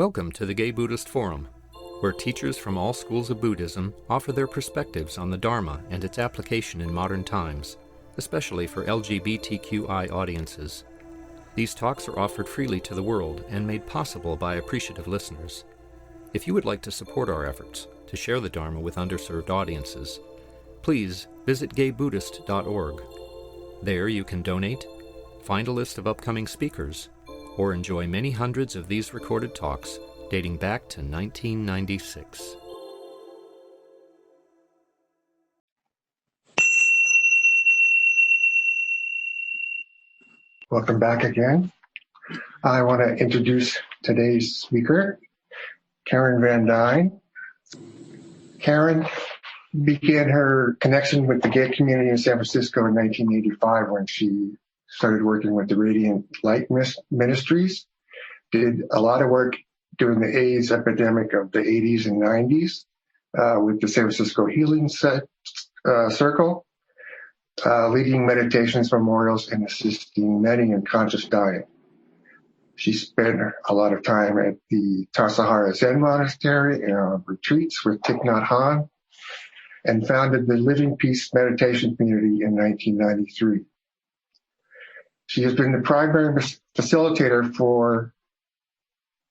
Welcome to the Gay Buddhist Forum, where teachers from all schools of Buddhism offer their perspectives on the Dharma and its application in modern times, especially for LGBTQI audiences. These talks are offered freely to the world and made possible by appreciative listeners. If you would like to support our efforts to share the Dharma with underserved audiences, please visit gaybuddhist.org. There you can donate, find a list of upcoming speakers, or enjoy many hundreds of these recorded talks dating back to 1996. Welcome back again. I want to introduce today's speaker, Karen Van Dine. Karen began her connection with the gay community in San Francisco in 1985 when she started working with the Radiant Light Ministries, did a lot of work during the AIDS epidemic of the 80s and 90s with the San Francisco Healing Circle, leading meditations, memorials, and assisting many in conscious dying. She spent a lot of time at the Tassajara Zen Monastery and on retreats with Thich Nhat Hanh, and founded the Living Peace Meditation Community in 1993. She has been the primary facilitator for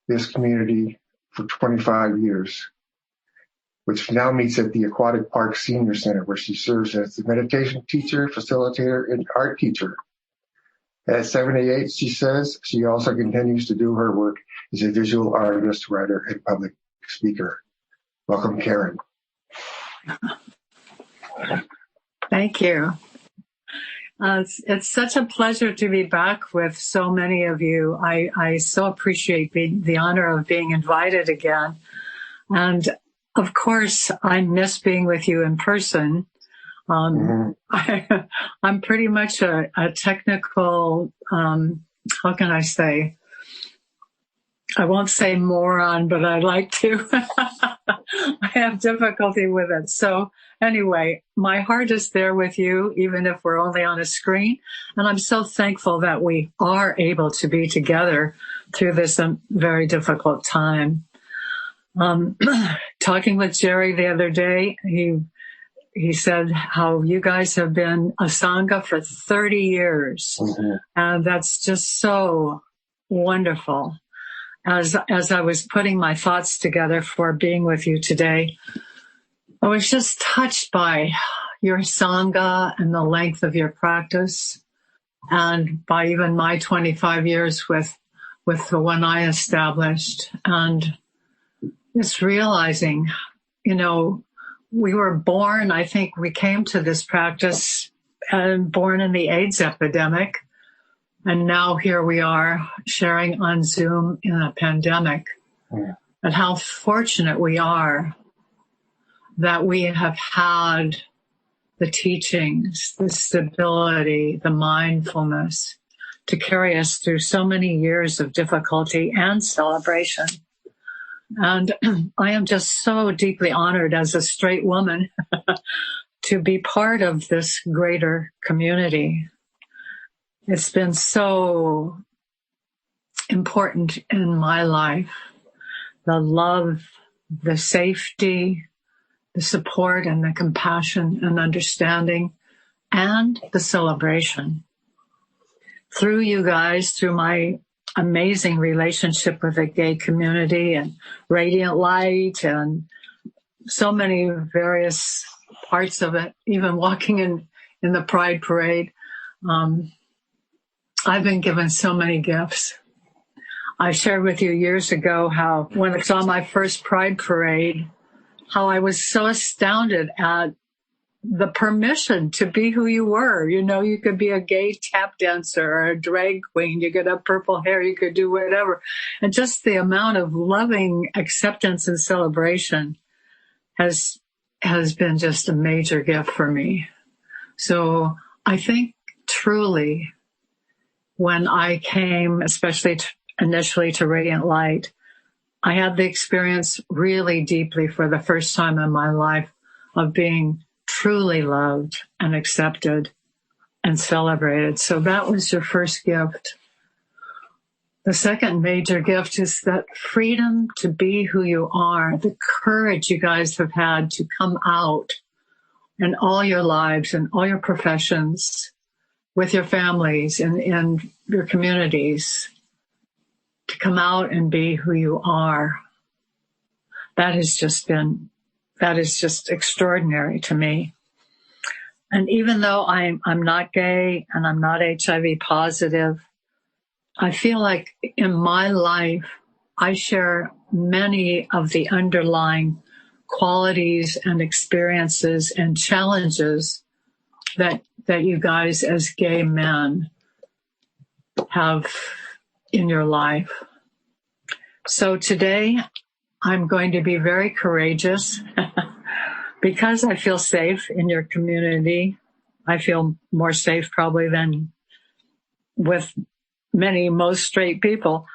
this community for 25 years, which now meets at the Aquatic Park Senior Center, where she serves as the meditation teacher, facilitator, and art teacher. At 78, she says she also continues to do her work as a visual artist, writer, and public speaker. Welcome, Karen. Thank you. It's such a pleasure to be back with so many of you. I so appreciate the honor of being invited again. And of course, I miss being with you in person. I'm pretty much a technical, how can I say? I won't say moron, but I like to. I have difficulty with it. So anyway, my heart is there with you, even if we're only on a screen. And I'm so thankful that we are able to be together through this very difficult time. Talking with Jerry the other day, he said how you guys have been a Sangha for 30 years. Mm-hmm. And that's just so wonderful. As I was putting my thoughts together for being with you today, I was just touched by your Sangha and the length of your practice, and by even my 25 years with the one I established, and just realizing, we were born, I think we came to this practice born in the AIDS epidemic. And now here we are sharing on Zoom in a pandemic. Yeah. And how fortunate we are that we have had the teachings, the stability, the mindfulness to carry us through so many years of difficulty and celebration. And I am just so deeply honored as a straight woman to be part of this greater community. It's been so important in my life, the love, the safety, the support, and the compassion and understanding, and the celebration. Through you guys, through my amazing relationship with the gay community and Radiant Light and so many various parts of it, even walking in the Pride Parade, I've been given so many gifts. I shared with you years ago how when I saw my first Pride Parade, how I was so astounded at the permission to be who you were. You could be a gay tap dancer or a drag queen. You could have purple hair. You could do whatever. And just the amount of loving acceptance and celebration has been just a major gift for me. So I think truly, when I came, especially initially to Radiant Light, I had the experience really deeply for the first time in my life of being truly loved and accepted and celebrated. So that was your first gift. The second major gift is that freedom to be who you are, the courage you guys have had to come out in all your lives and all your professions, with your families and your communities, to come out and be who you are. That is just extraordinary to me. And even though I'm not gay and I'm not HIV positive, I feel like in my life, I share many of the underlying qualities and experiences and challenges that you guys as gay men have in your life. So today, I'm going to be very courageous because I feel safe in your community. I feel more safe probably than with most straight people.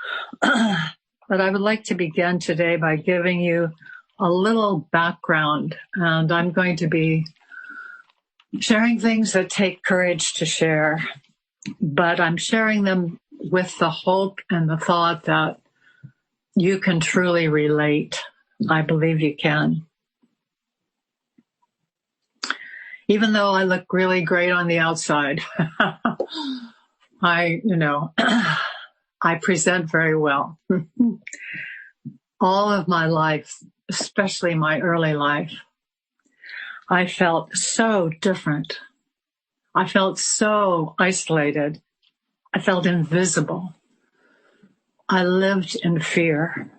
But I would like to begin today by giving you a little background. And I'm going to be sharing things that take courage to share. But I'm sharing them with the hope and the thought that you can truly relate. I believe you can. Even though I look really great on the outside, I present very well. All of my life, especially my early life, I felt so different. I felt so isolated. I felt invisible. I lived in fear.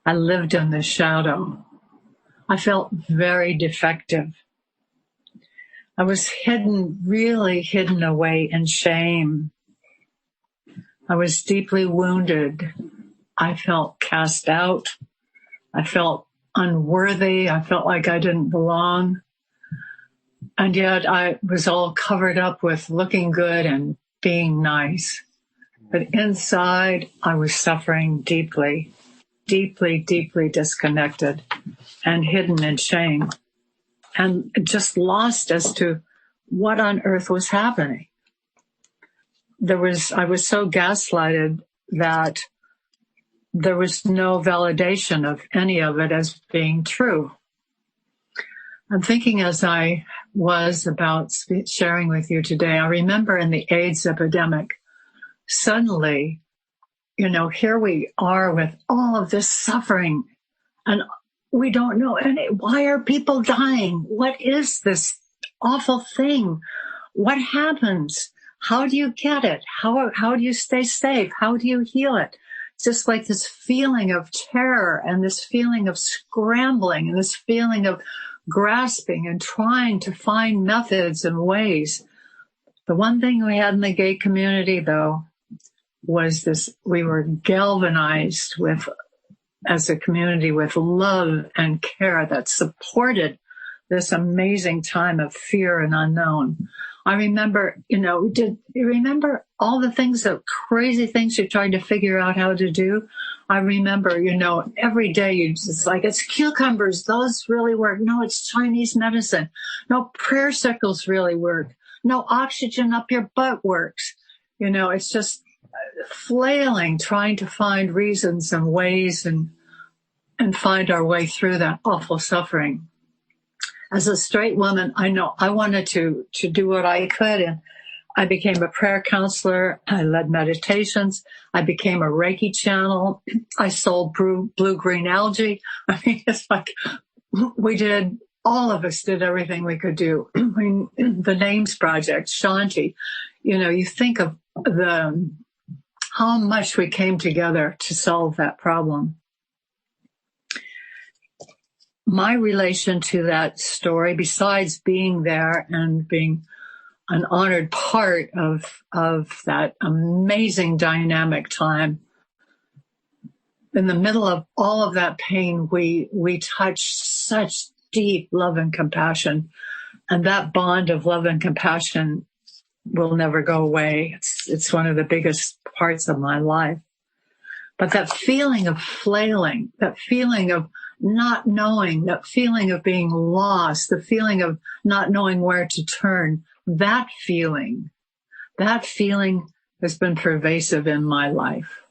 I lived in the shadow. I felt very defective. I was really hidden away in shame. I was deeply wounded. I felt cast out. I felt unworthy. I felt like I didn't belong. And yet I was all covered up with looking good and being nice. But inside, I was suffering deeply, deeply, deeply disconnected and hidden in shame, and just lost as to what on earth was happening. I was so gaslighted that there was no validation of any of it as being true. I'm thinking as I was about sharing with you today, I remember in the AIDS epidemic, suddenly, here we are with all of this suffering, and we don't know why are people dying? What is this awful thing? What happens? How do you get it? How do you stay safe? How do you heal it? It's just like this feeling of terror and this feeling of scrambling and this feeling of grasping and trying to find methods and ways. The one thing we had in the gay community, though, was this: we were galvanized as a community with love and care that supported this amazing time of fear and unknown. I remember, you remember all the crazy things you tried to figure out how to do? I remember, every day it's like, it's cucumbers, those really work. No, it's Chinese medicine. No, prayer circles really work. No, oxygen up your butt works. It's just flailing, trying to find reasons and ways and find our way through that awful suffering. As a straight woman, I know I wanted to do what I could, and I became a prayer counselor. I led meditations. I became a Reiki channel. I sold blue-green algae. I mean, it's like all of us did everything we could do. I mean, the Names Project, Shanti, you think of how much we came together to solve that problem. My relation to that story, besides being there and being an honored part of that amazing dynamic time, in the middle of all of that pain, we touched such deep love and compassion. And that bond of love and compassion will never go away. It's one of the biggest parts of my life. But that feeling of flailing, that feeling of not knowing, that feeling of being lost, the feeling of not knowing where to turn, that feeling has been pervasive in my life.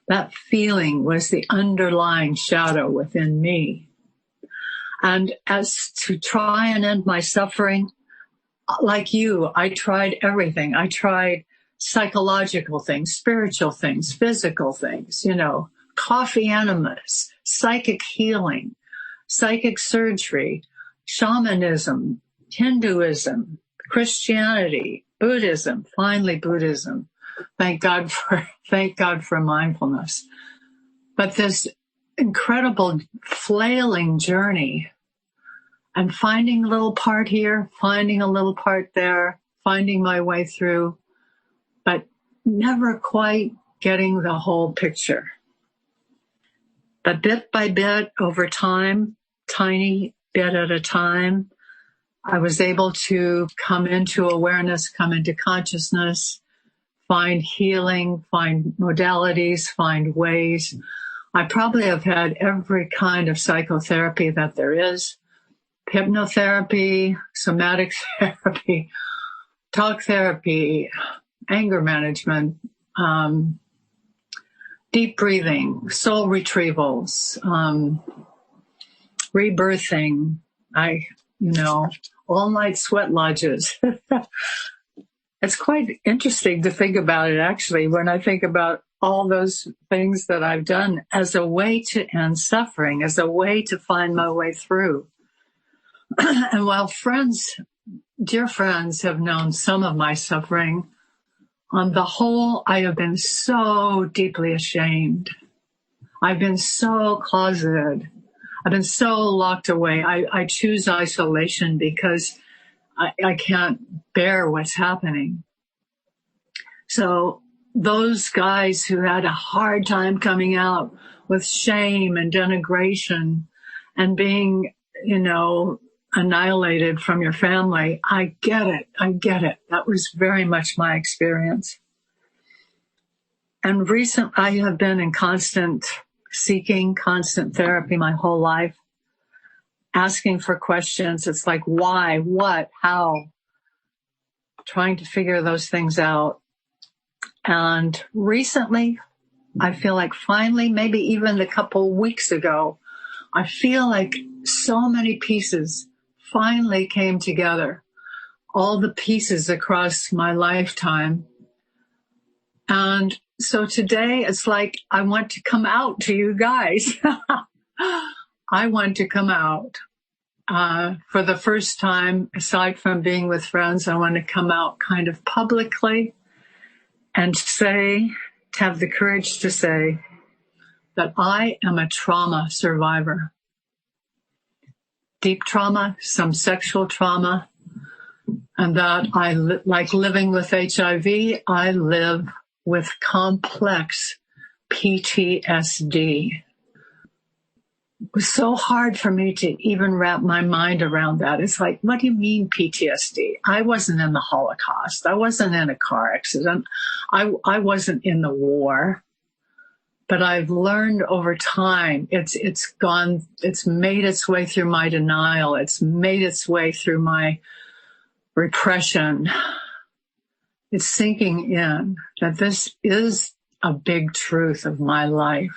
That feeling was the underlying shadow within me. And as to try and end my suffering, like you, I tried everything. I tried psychological things, spiritual things, physical things, coffee enemas, psychic healing, psychic surgery, shamanism, Hinduism, Christianity, Buddhism, finally Buddhism. Thank God for mindfulness. But this incredible flailing journey and finding a little part here, finding a little part there, finding my way through, but never quite getting the whole picture. But bit by bit, over time, tiny bit at a time, I was able to come into awareness, come into consciousness, find healing, find modalities, find ways. I probably have had every kind of psychotherapy that there is. Hypnotherapy, somatic therapy, talk therapy, anger management, deep breathing, soul retrievals, rebirthing, all-night sweat lodges. It's quite interesting to think about it, actually, when I think about all those things that I've done as a way to end suffering, as a way to find my way through. And while dear friends have known some of my suffering, on the whole, I have been so deeply ashamed. I've been so closeted. I've been so locked away. I choose isolation because I can't bear what's happening. So those guys who had a hard time coming out with shame and denigration and being, annihilated from your family, I get it. That was very much my experience. And I have been in constant seeking, constant therapy my whole life, asking for questions. It's like, why, what, how, trying to figure those things out. And recently, I feel like finally, maybe even a couple weeks ago, I feel like so many pieces finally came together, all the pieces across my lifetime. And so today it's like I want to come out to you guys. I want to come out. For the first time, aside from being with friends, I want to come out kind of publicly and to have the courage to say that I am a trauma survivor. Deep trauma, some sexual trauma, and that like living with HIV, I live with complex PTSD. It was so hard for me to even wrap my mind around that. It's like, what do you mean PTSD? I wasn't in the Holocaust. I wasn't in a car accident. I wasn't in the war. But I've learned over time, it's made its way through my denial. It's made its way through my repression. It's sinking in that this is a big truth of my life.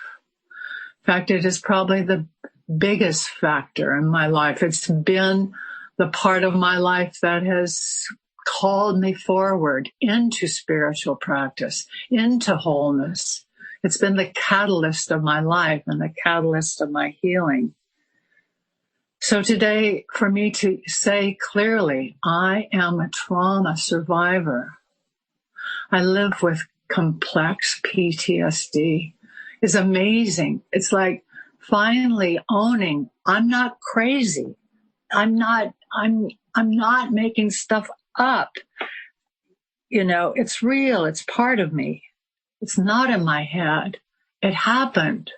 In fact, it is probably the biggest factor in my life. It's been the part of my life that has called me forward into spiritual practice, into wholeness. It's been the catalyst of my life and the catalyst of my healing. So today, for me to say clearly, I am a trauma survivor. I live with complex PTSD. Is amazing. It's like finally owning I'm not crazy. I'm not making stuff up. It's real. It's part of me. It's not in my head. It happened.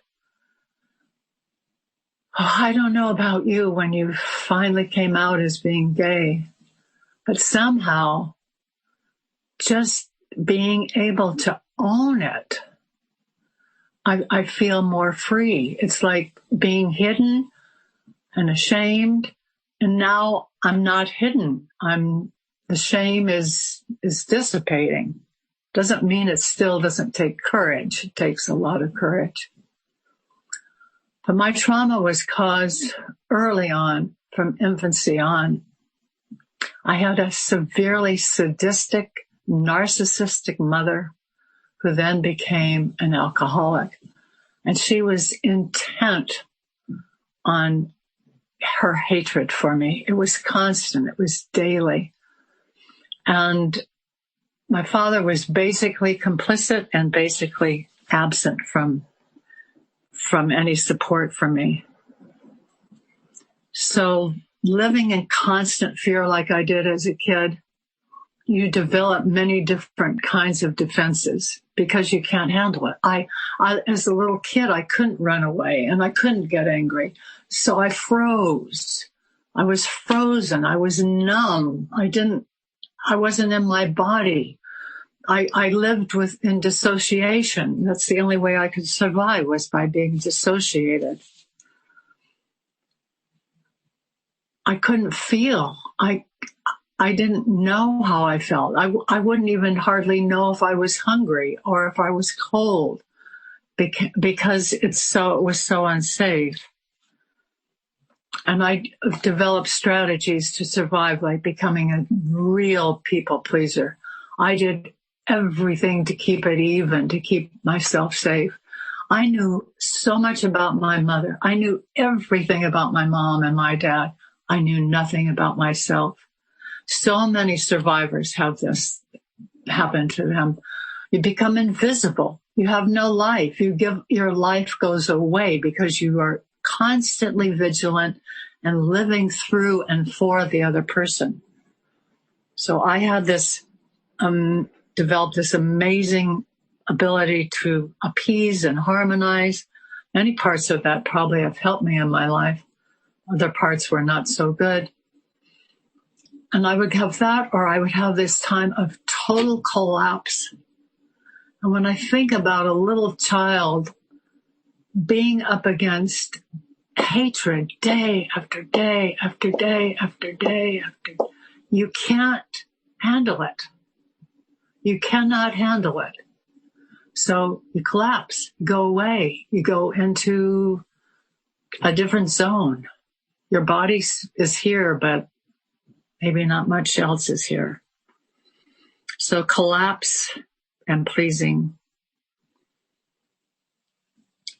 Oh, I don't know about you when you finally came out as being gay, but somehow just being able to own it, I feel more free. It's like being hidden and ashamed, and now I'm not hidden. The shame is dissipating. Doesn't mean it still doesn't take courage. It takes a lot of courage. But my trauma was caused early on, from infancy on. I had a severely sadistic, narcissistic mother who then became an alcoholic. And she was intent on her hatred for me. It was constant. It was daily. And my father was basically complicit and basically absent from any support for me. So living in constant fear like I did as a kid, you develop many different kinds of defenses because you can't handle it. I as a little kid, I couldn't run away and I couldn't get angry. So I froze. I was frozen. I was numb. I wasn't in my body. I lived in dissociation. That's the only way I could survive, was by being dissociated. I couldn't feel. I didn't know how I felt. I wouldn't even hardly know if I was hungry or if I was cold because it was so unsafe. And I developed strategies to survive, like becoming a real people pleaser. I did everything to keep it even, to keep myself safe. I knew so much about my mother. I knew everything about my mom and my dad. I knew nothing about myself. So many survivors have this happen to them. You become invisible. You have no life. Your life goes away because you are constantly vigilant and living through and for the other person. So I had developed this amazing ability to appease and harmonize. Many parts of that probably have helped me in my life. Other parts were not so good. And I would have that, or I would have this time of total collapse. And when I think about a little child being up against hatred day after day after day after day after day, you can't handle it. You cannot handle it. So you collapse, go away, you go into a different zone. Your body is here, but maybe not much else is here. So collapse and pleasing.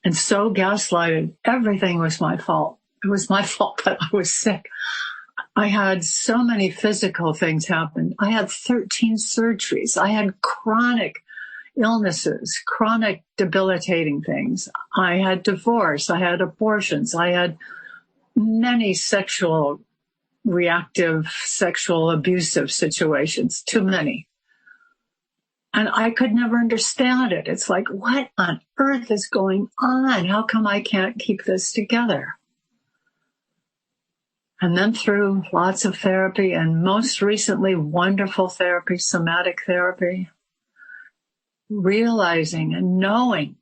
And so gaslighted. Everything was my fault. It was my fault that I was sick. I had so many physical things happen. I had 13 surgeries. I had chronic illnesses, chronic debilitating things. I had divorce. I had abortions. I had many reactive sexual abusive situations, too many. And I could never understand it. It's like, what on earth is going on? How come I can't keep this together? And then through lots of therapy, and most recently, wonderful therapy, somatic therapy, realizing and knowing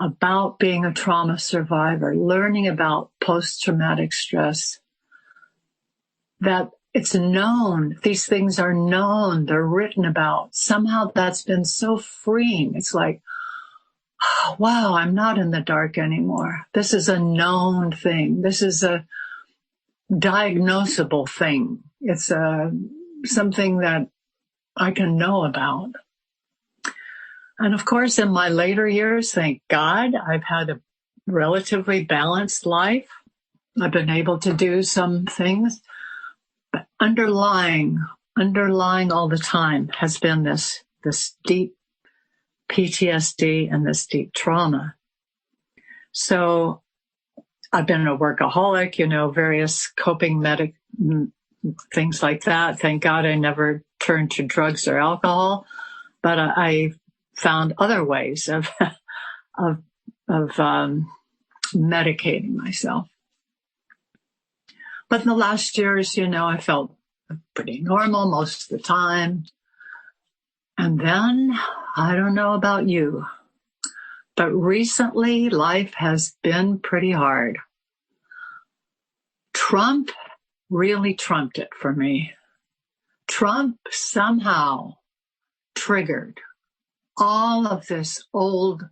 about being a trauma survivor, learning about post-traumatic stress, that it's known, these things are known, they're written about. Somehow that's been so freeing. It's like, oh, wow, I'm not in the dark anymore. This is a known thing. This is a diagnosable thing. It's something that I can know about. And of course, in my later years, thank God, I've had a relatively balanced life. I've been able to do some things. But underlying all the time has been this deep PTSD and this deep trauma. So I've been a workaholic, various coping things like that. Thank God I never turned to drugs or alcohol, but I found other ways of medicating myself. But in the last years, I felt pretty normal most of the time. And then, I don't know about you, but recently life has been pretty hard. Trump really trumped it for me. Trump somehow triggered all of this old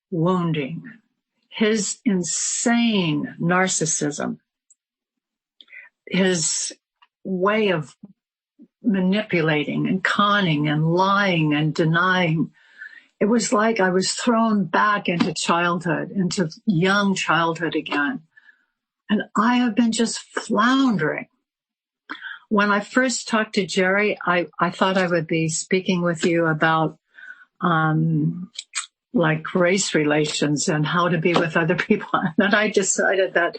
wounding, his insane narcissism, his way of manipulating and conning and lying and denying. It was like I was thrown back into childhood, into young childhood again. And I have been just floundering. When I first talked to Jerry, I thought I would be speaking with you about like race relations and how to be with other people. And then I decided that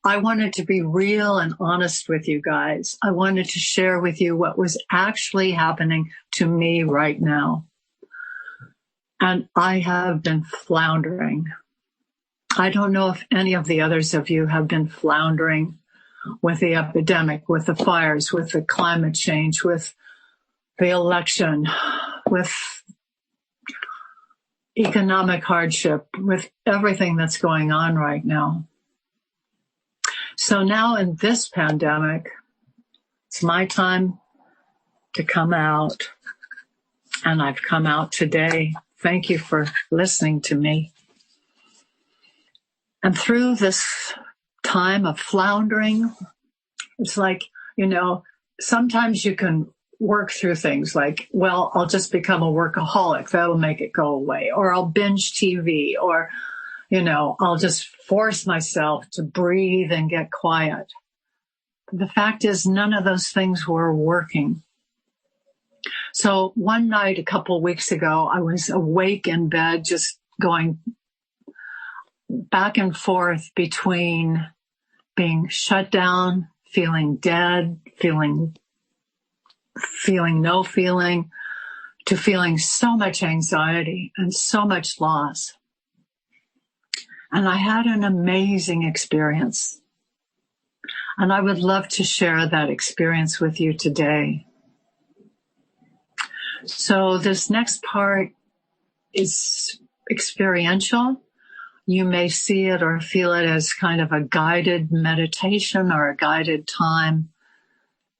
I wanted to be real and honest with you guys. I wanted to share with you what was actually happening to me right now. And I have been floundering. I don't know if any of the others of you have been floundering with the epidemic, with the fires, with the climate change, with the election, with economic hardship, with everything that's going on right now. So now in this pandemic, it's my time to come out. And I've come out today. Thank you for listening to me. And through this time of floundering, it's like, sometimes you can work through things like, well, I'll just become a workaholic. That'll make it go away. Or I'll binge TV, or, I'll just force myself to breathe and get quiet. The fact is, none of those things were working. So one night, a couple of weeks ago, I was awake in bed, just going back and forth between being shut down, feeling dead, feeling no feeling, to feeling so much anxiety and so much loss. And I had an amazing experience. And I would love to share that experience with you today. So this next part is experiential. You may see it or feel it as kind of a guided meditation or a guided time.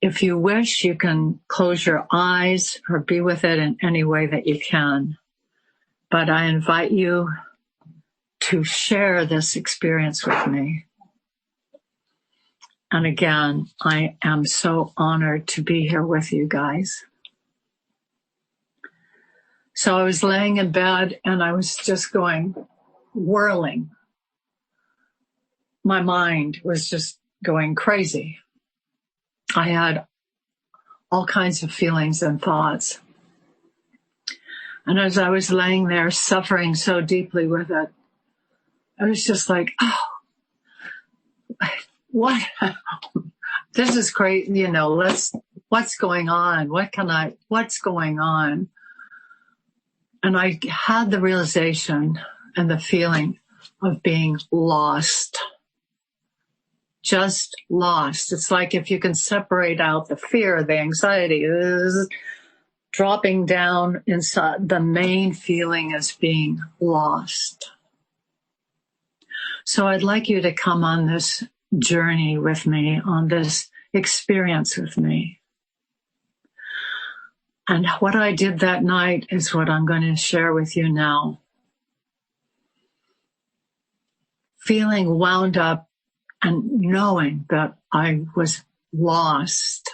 If you wish, you can close your eyes or be with it in any way that you can. But I invite you to share this experience with me. And again, I am so honored to be here with you guys. So I was laying in bed and I was just whirling. My mind was just going crazy. I had all kinds of feelings and thoughts. And as I was laying there suffering so deeply with it, I was just like, oh, what? This is crazy, what's going on? What's going on? And I had the realization and the feeling of being lost. Just lost. It's like if you can separate out the fear, the anxiety, dropping down inside, the main feeling is being lost. So I'd like you to come on this journey with me, on this experience with me. And what I did that night is what I'm going to share with you now. Feeling wound up and knowing that I was lost.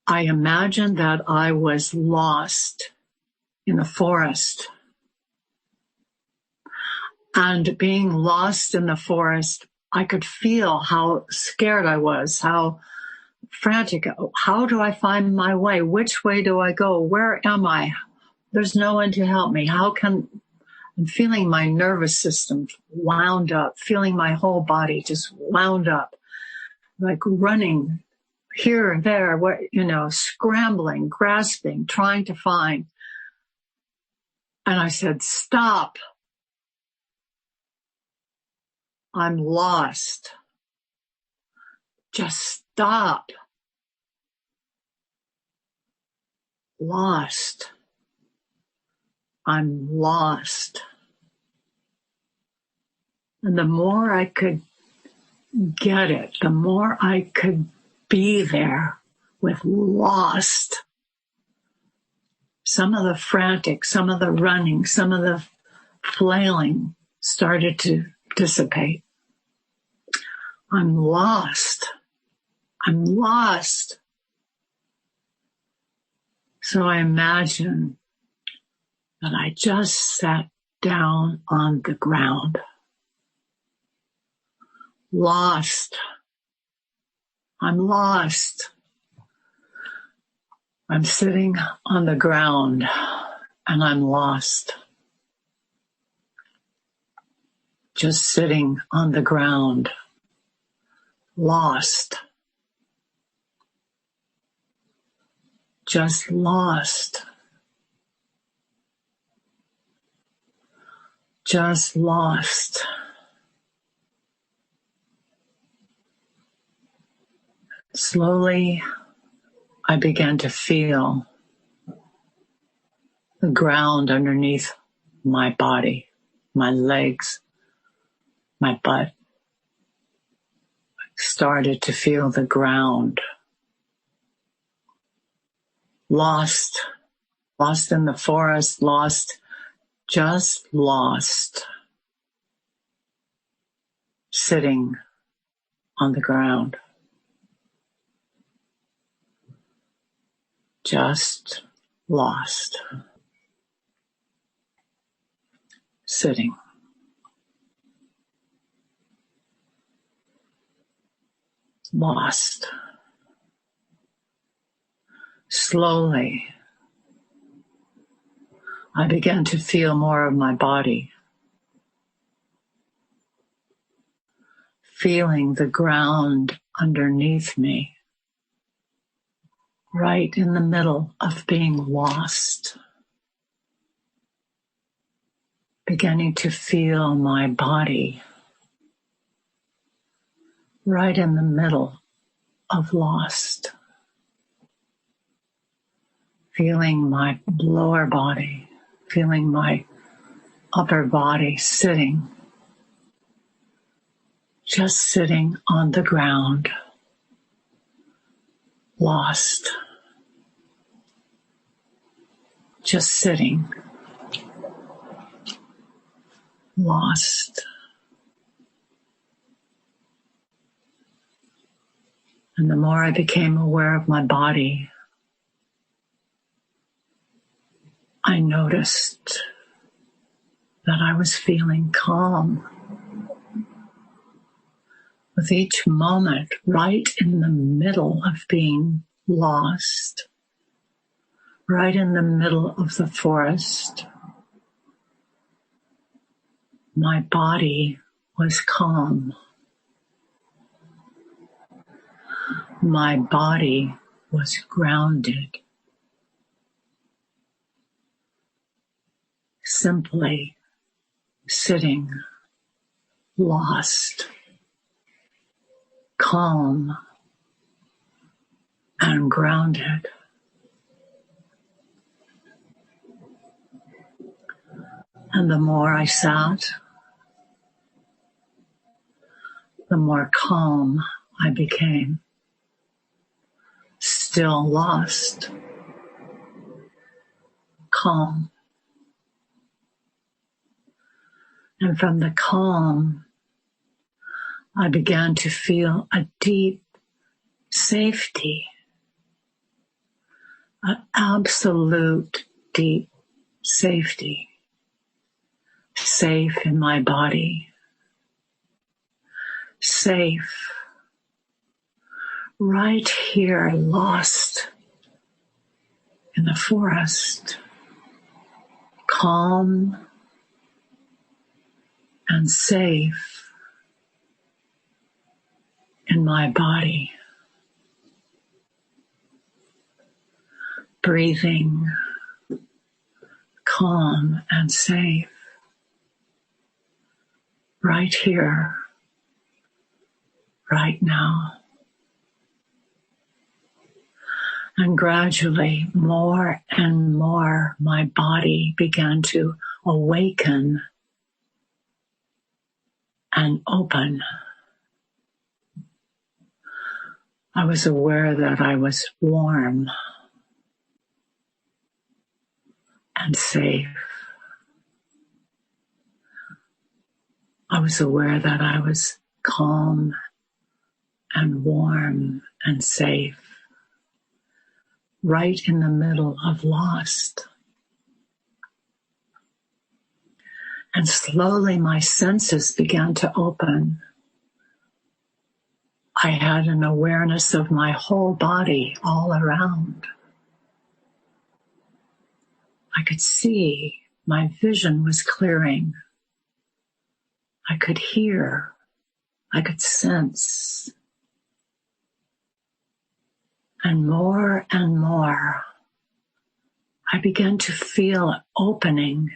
I imagined that I was lost in the forest. And being lost in the forest, I could feel how scared I was, how frantic. How do I find my way? Which way do I go? Where am I? There's no one to help me. I'm feeling my nervous system wound up, feeling my whole body just wound up, like running here and there, scrambling, grasping, trying to find. And I said, stop. I'm lost. Just stop. Lost. I'm lost. And the more I could get it, the more I could be there with lost, some of the frantic, some of the running, some of the flailing started to dissipate. I'm lost. I'm lost. So I imagine that I just sat down on the ground. Lost. I'm lost. I'm sitting on the ground and I'm lost. Just sitting on the ground. Lost. Just lost. Just lost. Slowly, I began to feel the ground underneath my body, my legs, my butt. Started to feel the ground. Lost in the forest, just lost, sitting on the ground. Just lost, sitting. Lost. Slowly, I began to feel more of my body, feeling the ground underneath me, right in the middle of being lost, beginning to feel my body right in the middle of lost, feeling my lower body, feeling my upper body sitting, just sitting on the ground, lost, just sitting, lost. And the more I became aware of my body, I noticed that I was feeling calm. With each moment, right in the middle of being lost, right in the middle of the forest, my body was calm. My body was grounded. Simply sitting, lost, calm, and grounded. And the more I sat, the more calm I became. Still lost, calm. And from the calm, I began to feel a deep safety, an absolute deep safety, safe in my body, safe right here, lost in the forest, calm and safe in my body, breathing calm and safe right here, right now. And gradually, more and more, my body began to awaken and open. I was aware that I was warm. and safe. I was aware that I was calm and warm and safe, right in the middle of lost. And slowly my senses began to open. I had an awareness of my whole body all around. I could see, my vision was clearing. I could hear, I could sense. And more, I began to feel an opening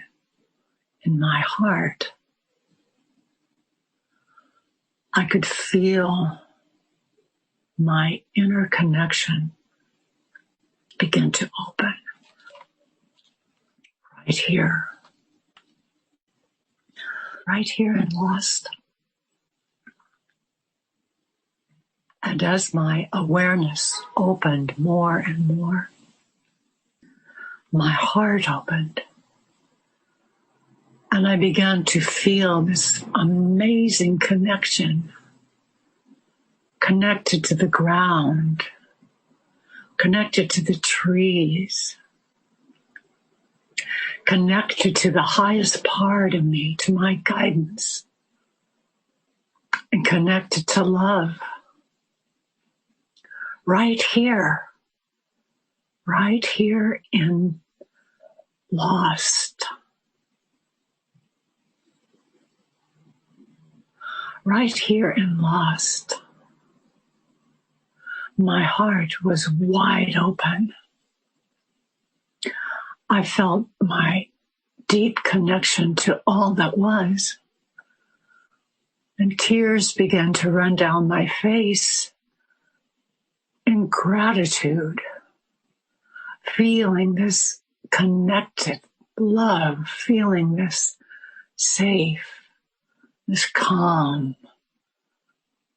in my heart. I could feel my inner connection begin to open right here in Lost. And as my awareness opened more and more, my heart opened. And I began to feel this amazing connection, connected to the ground, connected to the trees, connected to the highest part of me, to my guidance, and connected to love. Right here in Lost. Right here in Lost. My heart was wide open. I felt my deep connection to all that was. And tears began to run down my face in gratitude, feeling this connected love, feeling this safe, this calm,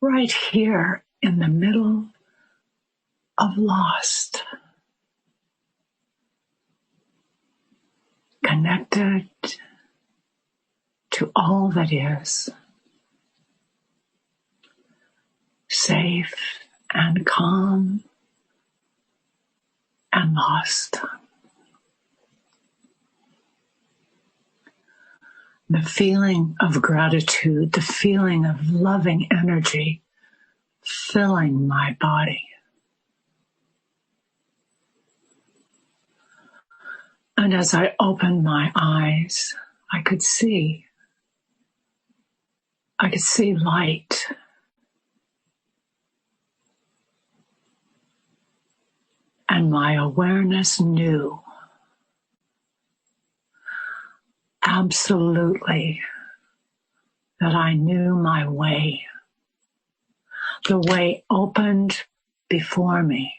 right here in the middle of Lost. Connected to all that is. Safe and calm and lost. The feeling of gratitude, the feeling of loving energy filling my body. And as I opened my eyes, I could see light. And my awareness knew absolutely that I knew my way. The way opened before me.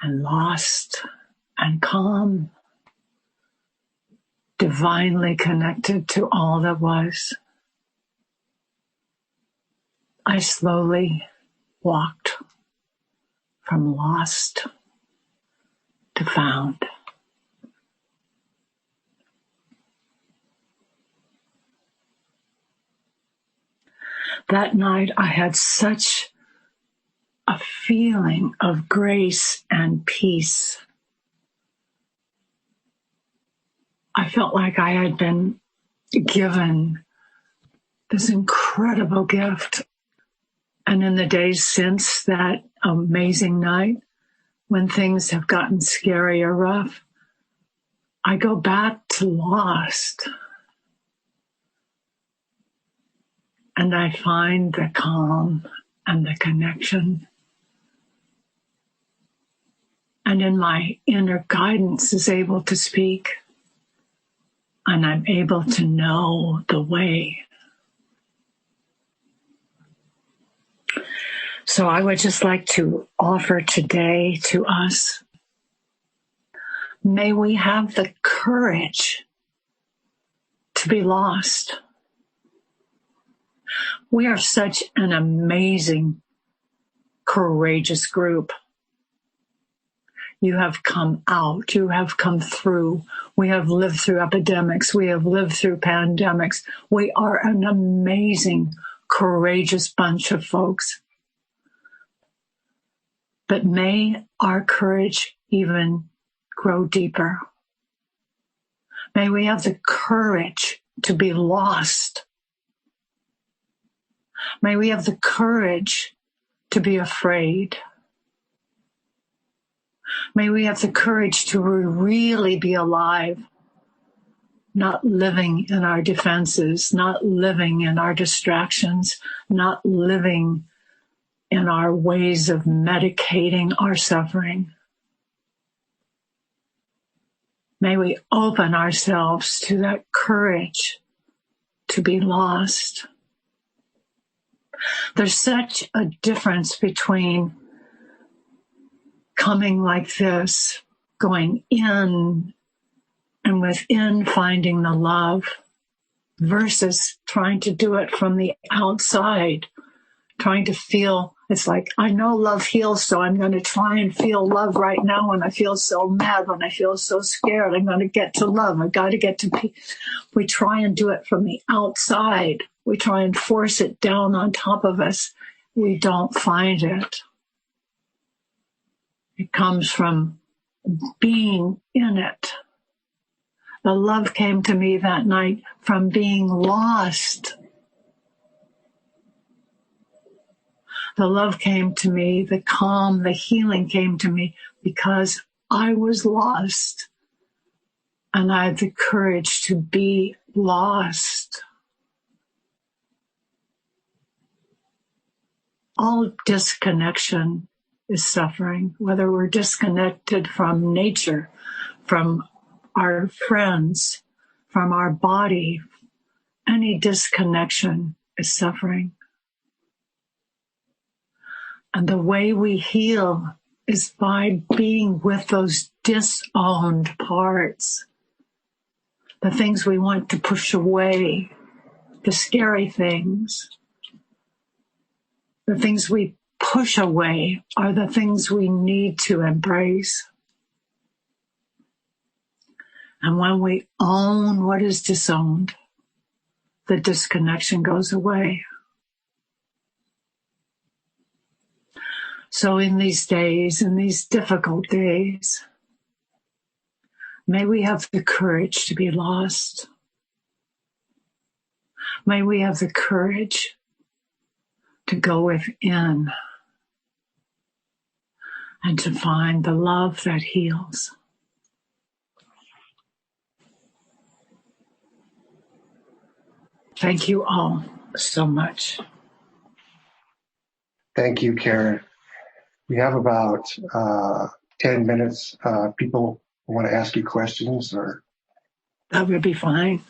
And lost and calm, divinely connected to all that was. I slowly walked from lost to found. That night I had such a feeling of grace and peace. I felt like I had been given this incredible gift. And in the days since that amazing night, when things have gotten scary or rough, I go back to Lost. And I find the calm and the connection. And in my inner guidance is able to speak. And I'm able to know the way. So I would just like to offer today to us, may we have the courage to be lost. We are such an amazing, courageous group. You have come out. You have come through. We have lived through epidemics. We have lived through pandemics. We are an amazing, courageous bunch of folks. But may our courage even grow deeper. May we have the courage to be lost. May we have the courage to be afraid. May we have the courage to really be alive, not living in our defenses, not living in our distractions, not living in our ways of medicating our suffering. May we open ourselves to that courage to be lost. There's such a difference between coming like this, going in and within finding the love, versus trying to do it from the outside, trying to feel, it's like, I know love heals, so I'm going to try and feel love right now when I feel so mad, when I feel so scared. I'm going to get to love. I've got to get to peace. We try and do it from the outside. We try and force it down on top of us. We don't find it. It comes from being in it. The love came to me that night from being lost. The love came to me, the calm, the healing came to me because I was lost. And I had the courage to be lost. All disconnection is suffering, whether we're disconnected from nature, from our friends, from our body. Any disconnection is suffering. And the way we heal is by being with those disowned parts, the things we want to push away, the scary things. The things we push away are the things we need to embrace. And when we own what is disowned, the disconnection goes away. So in these days, in these difficult days, may we have the courage to be lost. May we have the courage to go within and to find the love that heals. Thank you all so much. Thank you, Karen. We have about 10 minutes. People want to ask you questions, or That would be fine.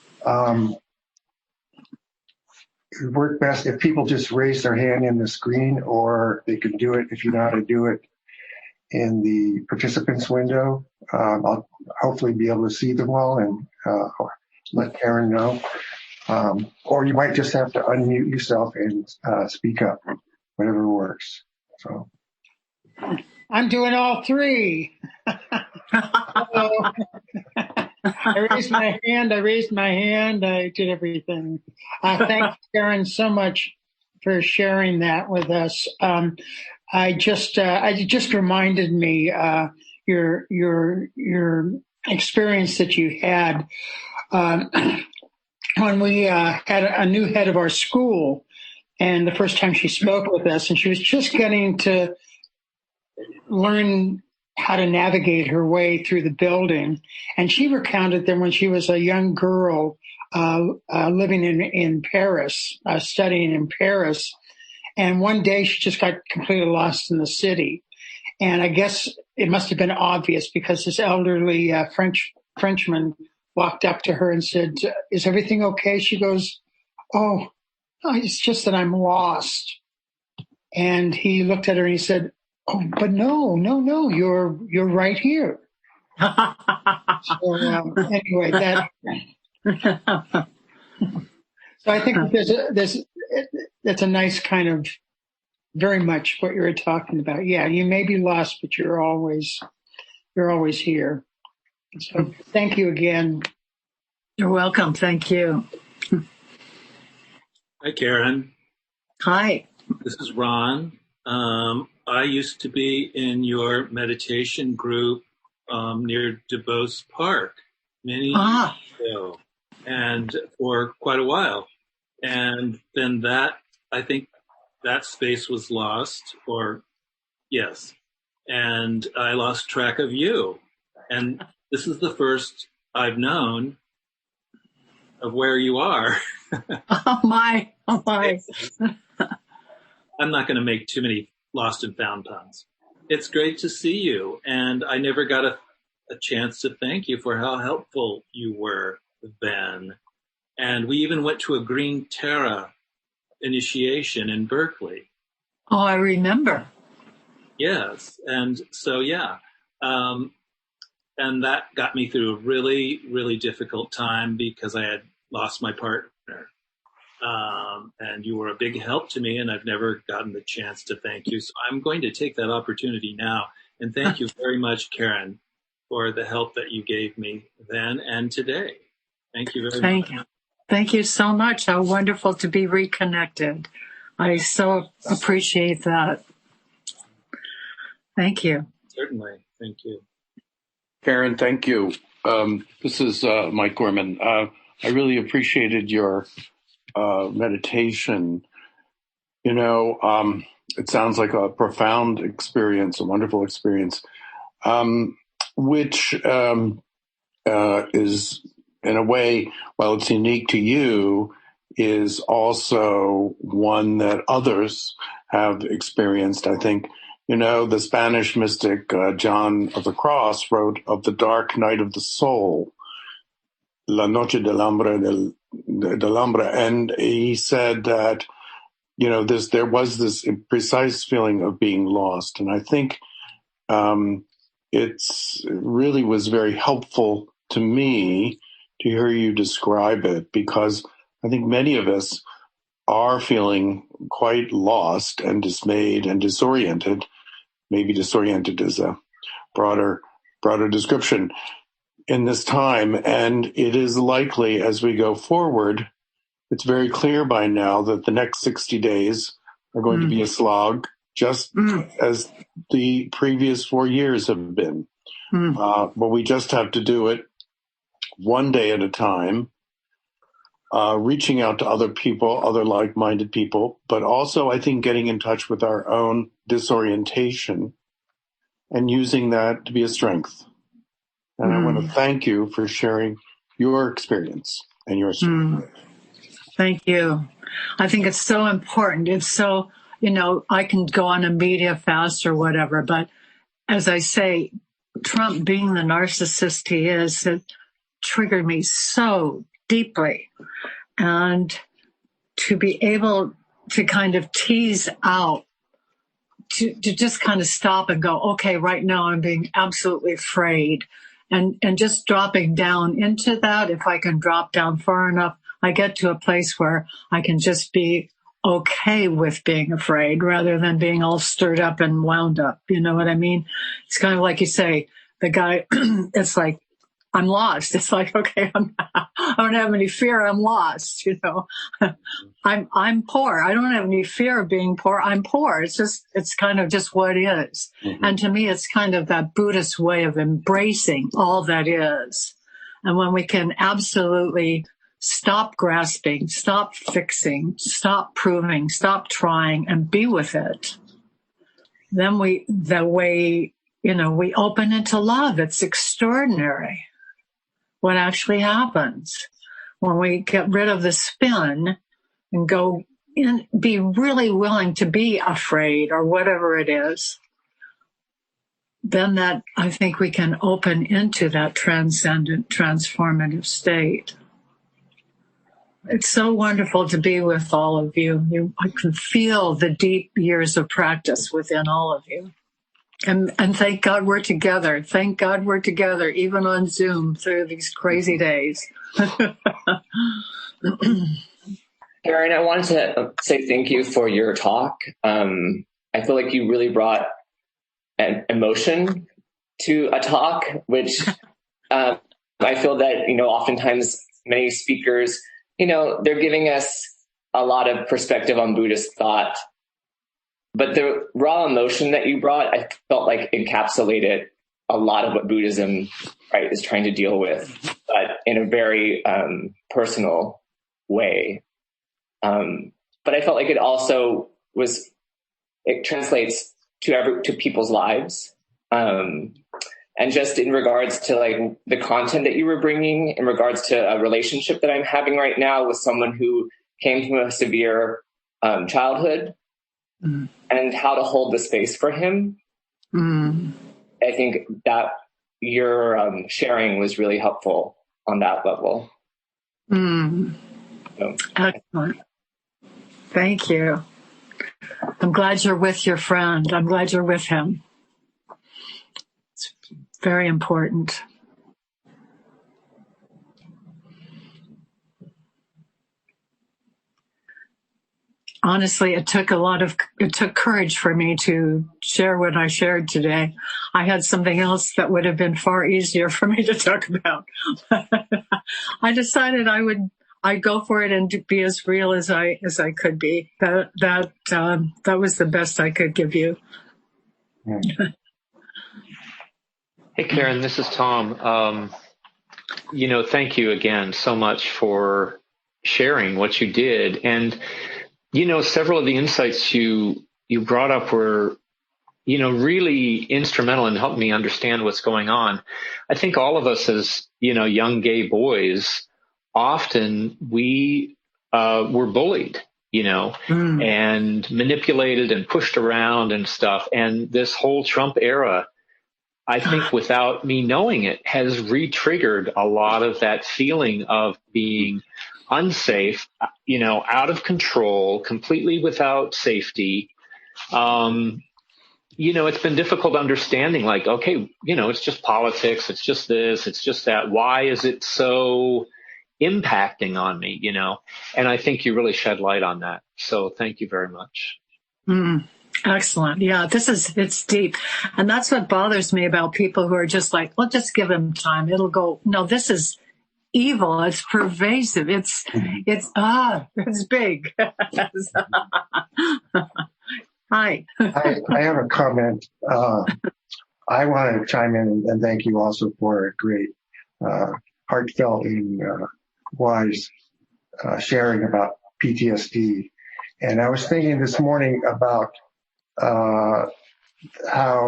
it would work best if people just raise their hand in the screen, or they can do it if you know how to do it in the participants window. I'll hopefully be able to see them all and let Karen know. Or you might just have to unmute yourself and speak up, whatever works. So I'm doing all three. I raised my hand, I did everything. Thank Karen so much for sharing that with us. I just reminded me your experience that you had when we had a new head of our school, and the first time she spoke with us, and she was just getting to learn how to navigate her way through the building. And she recounted that when she was a young girl living in Paris, studying in Paris, and one day she just got completely lost in the city. And I guess it must have been obvious because this elderly Frenchman walked up to her and said, "Is everything okay?" She goes, "Oh, it's just that I'm lost." And he looked at her and he said, "Oh, but no, you're right here." So anyway, so I think that's a nice kind of very much what you were talking about. Yeah, you may be lost, but you're always you're always here. So thank you again. You're welcome. Thank you. Hi, Karen. Hi. This is Ron. I used to be in your meditation group near DuBose Park many years ago, and for quite a while. And then I think that space was lost, yes. And I lost track of you. And this is the first I've known of where you are. Oh my. I'm not going to make too many lost and found puns. It's great to see you. And I never got a chance to thank you for how helpful you were then. And we even went to a Green Terra initiation in Berkeley. Oh, I remember. Yes. And so, yeah. And that got me through a really, really difficult time because I had lost my partner. And you were a big help to me, and I've never gotten the chance to thank you. So I'm going to take that opportunity now. And thank you very much, Karen, for the help that you gave me then and today. Thank you very much. Thank you so much. How wonderful to be reconnected. I so appreciate that. Thank you. Certainly. Thank you. Karen, thank you. This is Mike Gorman. I really appreciated your meditation. You know, it sounds like a profound experience, a wonderful experience, which is, in a way, while it's unique to you, is also one that others have experienced. I think, you know, the Spanish mystic John of the Cross wrote of the dark night of the soul, La Noche del Hambre, and he said that, you know, there was this precise feeling of being lost. And I think it really was very helpful to me to hear you describe it, because I think many of us are feeling quite lost and dismayed and disoriented. Maybe disoriented is a broader description in this time. And it is likely, as we go forward, it's very clear by now that the next 60 days are going to be a slog, just as the previous 4 years have been. But we just have to do it one day at a time, reaching out to other people, other like-minded people, but also, I think, getting in touch with our own disorientation and using that to be a strength. And I want to thank you for sharing your experience and your strength. Thank you. I think it's so important. It's so, you know, I can go on a media fast or whatever, but as I say, Trump being the narcissist he is, it triggered me so deeply. And to be able to kind of tease out, to just kind of stop and go, okay, right now I'm being absolutely afraid. And just dropping down into that, if I can drop down far enough, I get to a place where I can just be okay with being afraid rather than being all stirred up and wound up. You know what I mean? It's kind of like you say, the guy, it's like, I'm lost. It's like, okay, I don't have any fear. I'm lost. You know, I'm poor. I don't have any fear of being poor. I'm poor. It's kind of just what is. And to me, it's kind of that Buddhist way of embracing all that is. And when we can absolutely stop grasping, stop fixing, stop proving, stop trying, and be with it, then we open into love. It's extraordinary what actually happens when we get rid of the spin and go in, be really willing to be afraid or whatever it is. Then that, I think we can open into that transcendent, transformative state. It's so wonderful to be with all of you. I can feel the deep years of practice within all of you. And thank God we're together. Thank God we're together, even on Zoom through these crazy days. Karen, I wanted to say thank you for your talk. I feel like you really brought an emotion to a talk, which I feel that, oftentimes many speakers, they're giving us a lot of perspective on Buddhist thought. But the raw emotion that you brought, I felt like encapsulated a lot of what Buddhism, right, is trying to deal with, but in a very personal way. But I felt like it also it translates to people's lives. And just in regards to like the content that you were bringing, in regards to a relationship that I'm having right now with someone who came from a severe childhood, and how to hold the space for him. I think that your sharing was really helpful on that level. So. Excellent. Thank you. I'm glad you're with your friend. I'm glad you're with him. It's very important. Honestly, it took courage for me to share what I shared today. I had something else that would have been far easier for me to talk about. I decided I'd go for it and be as real as I could be. That was the best I could give you. Hey, Karen, this is Tom. Thank you again so much for sharing what you did. And several of the insights you brought up were, really instrumental in helping me understand what's going on. I think all of us as, young gay boys, often we were bullied, and manipulated and pushed around and stuff. And this whole Trump era, I think without me knowing it, has re-triggered a lot of that feeling of being unsafe, out of control, completely without safety. It's been difficult understanding, like, okay, it's just politics. It's just this, it's just that. Why is it so impacting on me, And I think you really shed light on that. So thank you very much. Excellent. Yeah, it's deep. And that's what bothers me about people who are just like, well, just give them time. It'll go. No, this is evil. It's pervasive. It's big. Hi. I have a comment. I want to chime in and thank you also for a great, heartfelt and wise sharing about PTSD. And I was thinking this morning about how,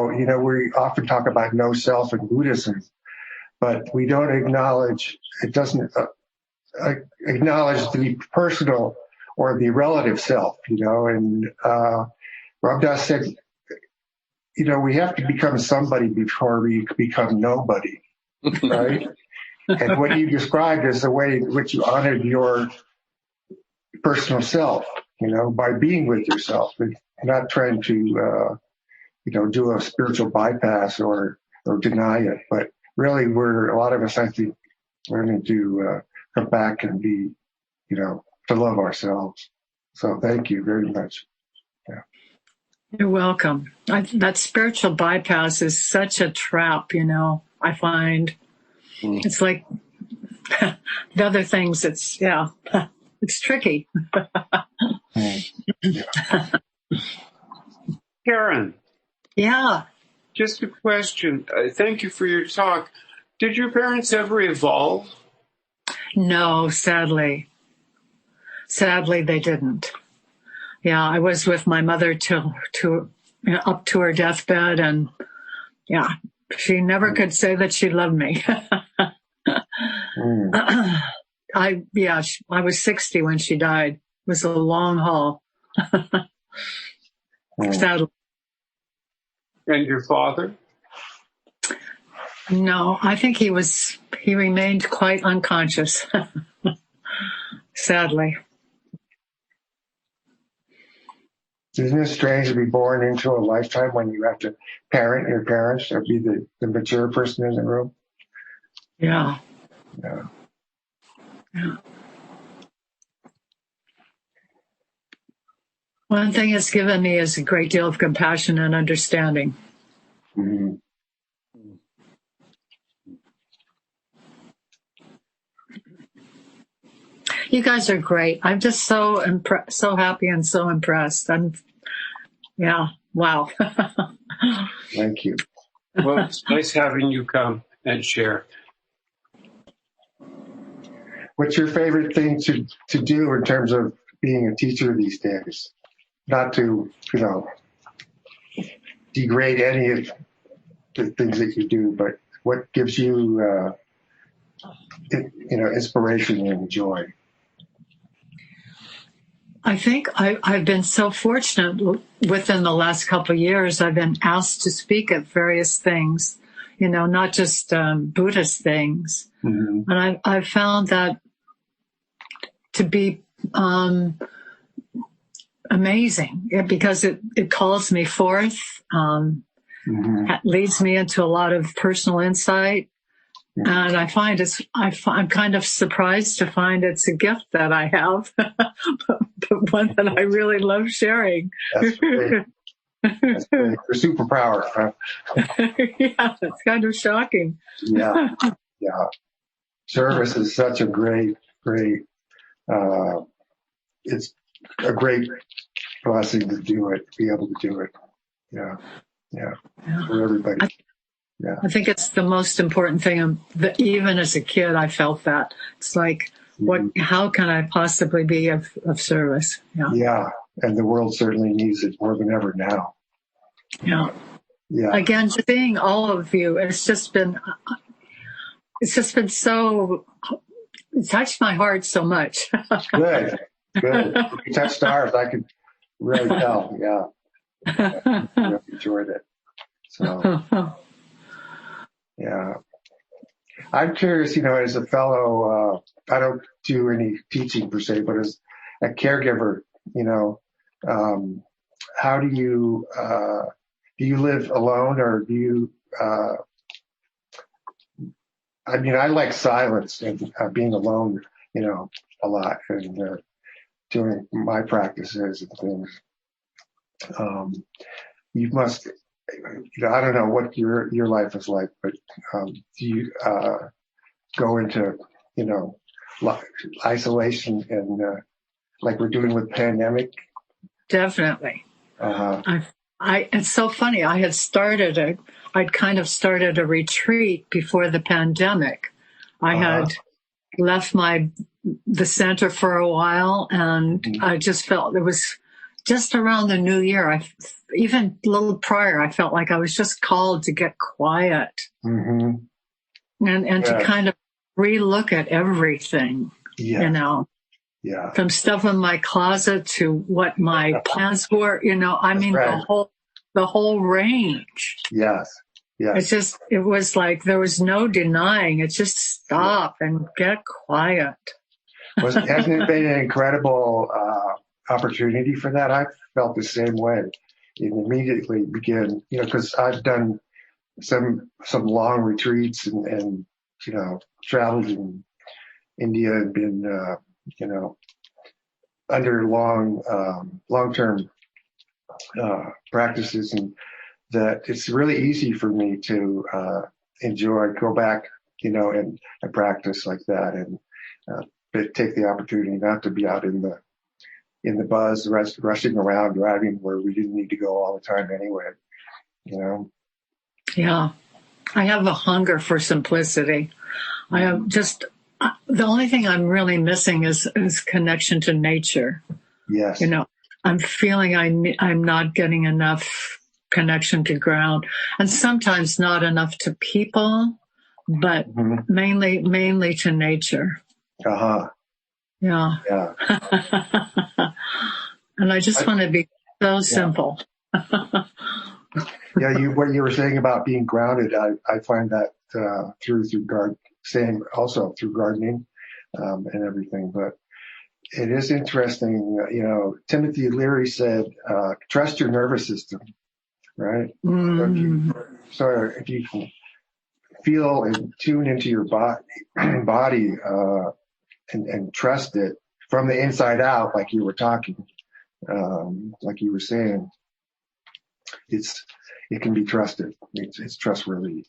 we often talk about no self in Buddhism, but we don't acknowledge, it doesn't acknowledge the personal or the relative self, and Ramdas said, we have to become somebody before we become nobody, right? And what you described is the way in which you honored your personal self, by being with yourself and not trying to, do a spiritual bypass or deny it. But really, a lot of us, I think, learning to come back and be, to love ourselves. So thank you very much. Yeah. You're welcome. That spiritual bypass is such a trap, I find. It's like the other things, it's tricky. Karen. Yeah. Just a question. Thank you for your talk. Did your parents ever evolve? No, sadly. Sadly, they didn't. Yeah, I was with my mother up to her deathbed, and she never could say that she loved me. I was 60 when she died. It was a long haul. Sadly. And your father? No, I think he remained quite unconscious. Sadly. Isn't it strange to be born into a lifetime when you have to parent your parents or be the mature person in the room? Yeah. Yeah. Yeah. One thing it's given me is a great deal of compassion and understanding. Mm-hmm. You guys are great. I'm just so so happy and so impressed. Wow. Thank you. Well, it's nice having you come and share. What's your favorite thing to do in terms of being a teacher these days? Not to, degrade any of the things that you do, but what gives you, inspiration and joy? I think I've been so fortunate within the last couple of years. I've been asked to speak at various things, not just Buddhist things. Mm-hmm. And I've found that to be amazing because it calls me forth, leads me into a lot of personal insight. And I find I'm kind of surprised to find it's a gift that I have, but one that I really love sharing. That's great. That's great. Your superpower, huh? Yeah, it's kind of shocking. Yeah. Service is such a great, it's a great blessing to do it, to be able to do it. Yeah. For everybody. Yeah. I think it's the most important thing. Even as a kid, I felt that. It's like, how can I possibly be of service? Yeah. And the world certainly needs it more than ever now. Yeah. Again, seeing all of you, it's just been so, it touched my heart so much. Good. You touched ours. I could really tell. Yeah. I enjoyed it. So. Yeah. I'm curious, as a fellow, I don't do any teaching per se, but as a caregiver, how do you live alone or do you, I like silence and being alone, a lot and doing my practices and things. You must, I don't know what your life is like, but do you go into, isolation and like we're doing with pandemic? Definitely. It's so funny. I'd kind of started a retreat before the pandemic. I had left the center for a while, and I just felt it was just around the new year. Even a little prior, I felt like I was just called to get quiet and to kind of relook at everything, from stuff in my closet to what my plans were, right. the whole range. Yes. It was like there was no denying. It just stop and get quiet. Hasn't it been an incredible opportunity for that? I felt the same way. It immediately began, because I've done some long retreats and traveled in India and been, under long-term practices, and that it's really easy for me to go back, and practice like that, and take the opportunity not to be out in the buzz, rushing around, driving where we didn't need to go all the time anyway, Yeah. I have a hunger for simplicity. I have just, the only thing I'm really missing is connection to nature. Yes. I'm feeling I'm not getting enough connection to ground, and sometimes not enough to people, but mainly to nature. Yeah. And I just want to be so simple. What you were saying about being grounded, I find that through gardening and everything. But it is interesting. Timothy Leary said, "Trust your nervous system." Right. So if you can feel and tune into your body and trust it from the inside out, like you were talking, like you were saying, it can be trusted. It's trustworthy.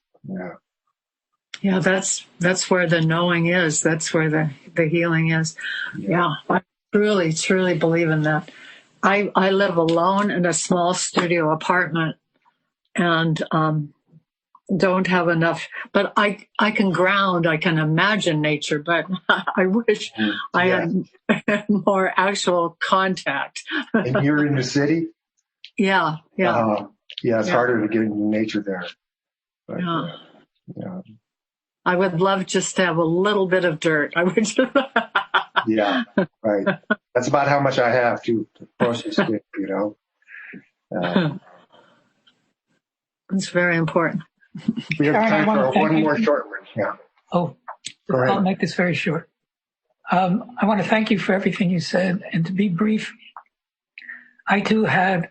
Yeah, that's where the knowing is. That's where the healing is. Yeah, I truly, truly believe in that. I live alone in a small studio apartment and don't have enough, but I can ground, I can imagine nature, but I wish I had more actual contact. And you're in the city? Yeah. It's harder to get into nature there. But, yeah. I would love just to have a little bit of dirt. I would just Yeah, right. That's about how much I have to process it, It's very important. We have Karen, time for one more short one. Yeah. Oh, go ahead. I'll make this very short. I want to thank you for everything you said. And to be brief, I too had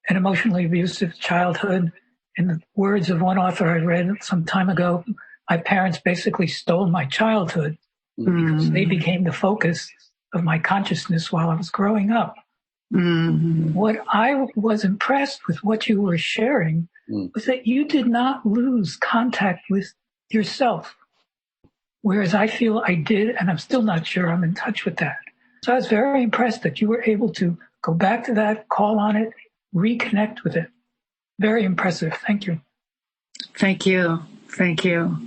an emotionally abusive childhood. In the words of one author I read some time ago, my parents basically stole my childhood because they became the focus of my consciousness while I was growing up. Mm-hmm. What I was impressed with what you were sharing was that you did not lose contact with yourself, whereas I feel I did, and I'm still not sure I'm in touch with that. So I was very impressed that you were able to go back to that, call on it, reconnect with it. Very impressive. Thank you. Thank you. Thank you.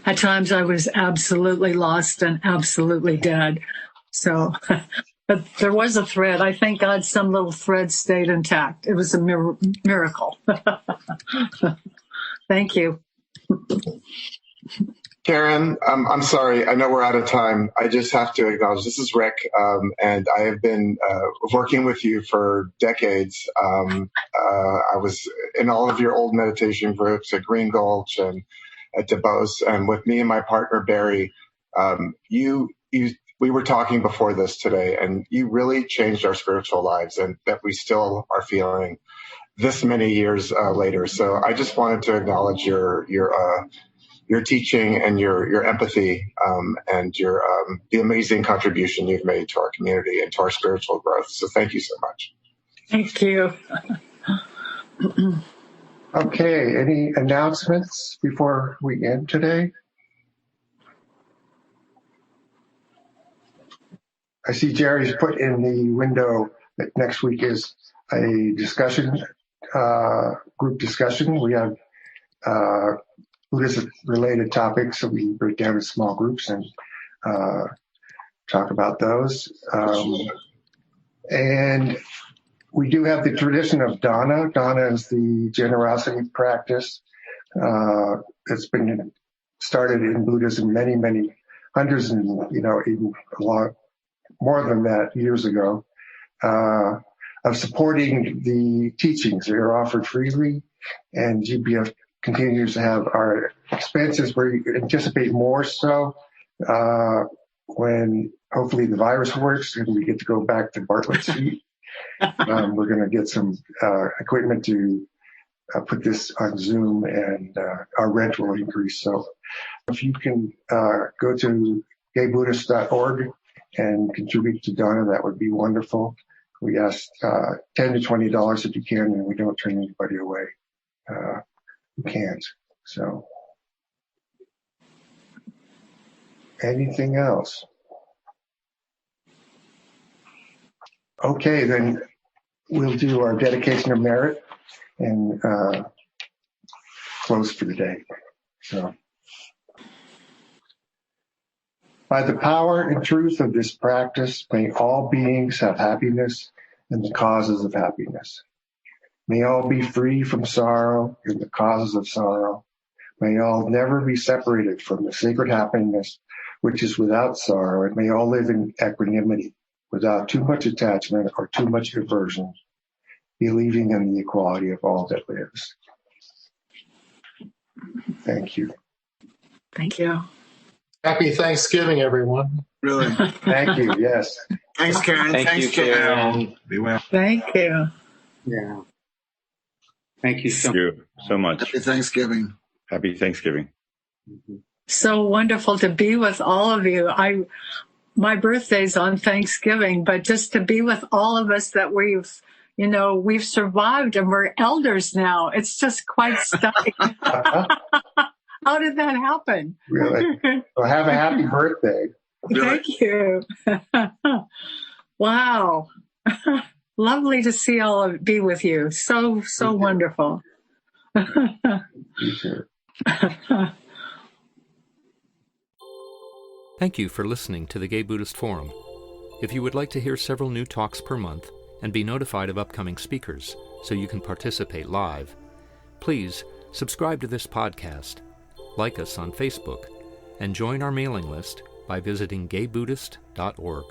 At times I was absolutely lost and absolutely dead. So, but there was a thread. I thank God some little thread stayed intact. It was a miracle. Thank you. Karen, I'm sorry. I know we're out of time. I just have to acknowledge this is Rick, and I have been working with you for decades. I was in all of your old meditation groups at Green Gulch and at DeBose, and with me and my partner Barry, we were talking before this today, and you really changed our spiritual lives, and that we still are feeling this many years later. So I just wanted to acknowledge your teaching and your empathy and the amazing contribution you've made to our community and to our spiritual growth. So thank you so much. Thank you. Okay, any announcements before we end today? I see Jerry's put in the window that next week is a discussion, group discussion. We have Buddhism-related topics, so we break down in small groups and talk about those. And we do have the tradition of dana. Dana is the generosity practice. It's been started in Buddhism many hundreds and even a lot more than that years ago, of supporting the teachings that are offered freely, and GBF continues to have our expenses where you anticipate more so when hopefully the virus works and we get to go back to Bartlett Street. We're going to get some equipment to put this on Zoom, and our rent will increase. So if you can go to gaybuddhist.org and contribute to Dana, that would be wonderful. We ask $10 to $20 if you can, and we don't turn anybody away who can't. So anything else? Okay, then we'll do our dedication of merit and close for the day. So, by the power and truth of this practice, may all beings have happiness and the causes of happiness. May all be free from sorrow and the causes of sorrow. May all never be separated from the sacred happiness which is without sorrow, and may all live in equanimity, without too much attachment or too much aversion, believing in the equality of all that lives. Thank you. Thank you. Happy Thanksgiving, everyone. Really. Thank you. Yes. Thanks, Karen. Thank you, Karen. Be well. Thank you. Yeah. Thank you so much. Happy Thanksgiving. Happy Thanksgiving. So wonderful to be with all of you. My birthday's on Thanksgiving, but just to be with all of us that we've survived and we're elders now. It's just quite stunning. How did that happen? Really? Well, have a happy birthday. Thank you. Wow. Lovely to see be with you. So wonderful. Thank you for listening to the Gay Buddhist Forum. If you would like to hear several new talks per month and be notified of upcoming speakers so you can participate live, please subscribe to this podcast, like us on Facebook, and join our mailing list by visiting gaybuddhist.org.